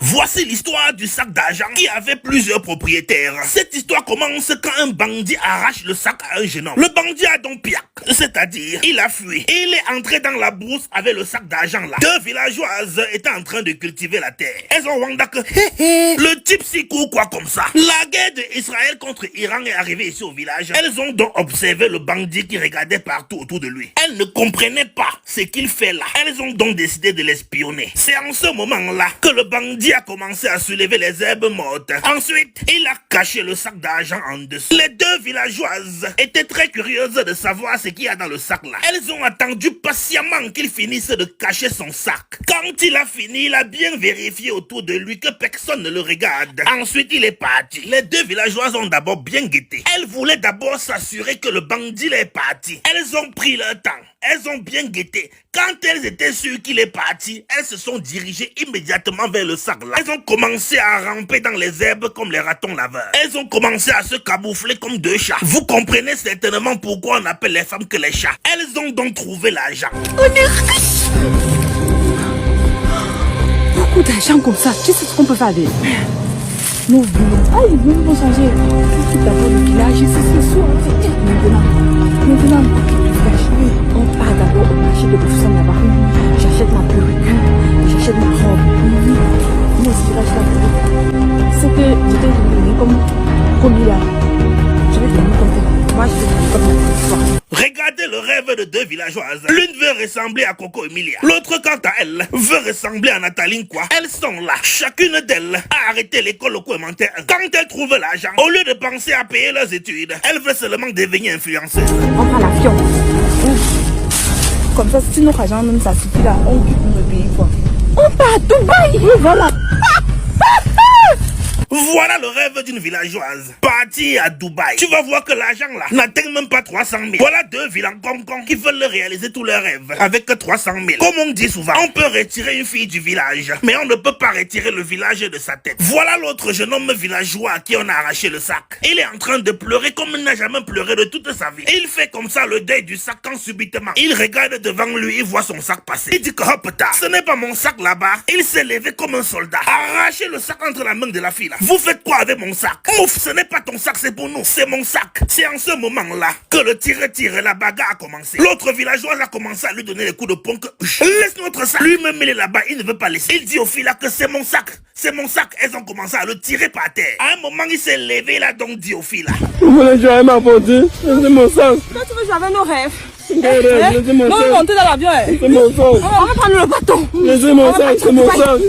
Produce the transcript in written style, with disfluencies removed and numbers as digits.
Voici l'histoire du sac d'argent qui avait plusieurs propriétaires. Cette histoire commence quand un bandit arrache le sac à un jeune homme. Le bandit a donc piac, c'est-à-dire il a fui et il est entré dans la brousse avec le sac d'argent là. Deux villageoises étaient en train de cultiver la terre. Elles ont wanda que le type s'y court quoi comme ça. La guerre d'Israël contre Iran est arrivée ici au village. Elles ont donc observé le bandit qui regardait partout autour de lui. Elles ne comprenaient pas ce qu'il fait là. Elles ont donc décidé de l'espionner. C'est en ce moment-là que le bandit a commencé à soulever les herbes mortes. Ensuite, il a caché le sac d'argent en dessous. Les deux villageoises étaient très curieuses de savoir ce qu'il y a dans le sac là. Elles ont attendu patiemment qu'il finisse de cacher son sac. Quand il a fini, il a bien vérifié autour de lui que personne ne le regarde. Ensuite, il est parti. Les deux villageoises ont d'abord bien guetté. Elles voulaient d'abord s'assurer que le bandit est parti. Elles ont pris leur temps. Elles ont bien guetté. Quand elles étaient sûres qu'il est parti, elles se sont dirigées immédiatement vers le sac là. Elles ont commencé à ramper dans les herbes comme les ratons laveurs. Elles ont commencé à se camoufler comme deux chats. Vous comprenez certainement pourquoi on appelle les femmes que les chats. Elles ont donc trouvé l'argent. On est riche. Beaucoup d'argent comme ça, tu sais ce qu'on peut faire avec. Nous voulons. Ah, ils vont changer. Tout d'abord le village, c'est ce soir. Maintenant, on part d'abord au marché de Boussan là-bas. J'achète ma perruque, j'achète ma robe. Moi aussi, j'achète la perruque. C'est que j'étais venue comme promis là. Je vais venir comme ça. Moi, je vais venir comme ça. Regardez le rêve de deux villageoises. L'une veut ressembler à Coco Emilia. L'autre, quant à elle, veut ressembler à Nathalie quoi. Elles sont là. Chacune d'elles a arrêté l'école au commentaire. Quand elles trouvent l'argent, au lieu de penser à payer leurs études, elles veulent seulement devenir influenceuses. On prend l'avion. Comme ça, si notre argent même ça suffit là, on quitte notre pays quoi. On part à Dubaï. Oui, voilà. Voilà le rêve d'une villageoise. Partir à Dubaï. Tu vas voir que l'argent là n'atteint même pas 300 000. Voilà deux vilains concons qui veulent réaliser tous leurs rêves avec 300 000. Comme on dit souvent, on peut retirer une fille du village, mais on ne peut pas retirer le village de sa tête. Voilà l'autre jeune homme villageois à qui on a arraché le sac. Il est en train de pleurer comme il n'a jamais pleuré de toute sa vie. Il fait comme ça le deuil du sac quand subitement il regarde devant lui et voit son sac passer. Il dit que hop, ce n'est pas mon sac là-bas. Il s'est levé comme un soldat, arraché le sac entre la main de la fille là. Vous faites quoi avec mon sac? Ouf, ce n'est pas ton sac, c'est pour nous. C'est mon sac. C'est en ce moment-là que le tire-tire, la bagarre a commencé. L'autre villageois a commencé à lui donner les coups de poing que laisse notre sac. Lui-même, il est là-bas, il ne veut pas laisser. Il dit aux filles là que c'est mon sac. C'est mon sac. Elles ont commencé à le tirer par terre. À un moment, il s'est levé, il a donc dit aux filles là. Vous voulez jouer ma body? C'est mon sac. Toi, tu veux jouer avec nos rêves? Laissez mon sac. Non, monter dans l'avion. C'est mon sac. On va prendre le bâton. Laissez mon sac, c'est mon sac.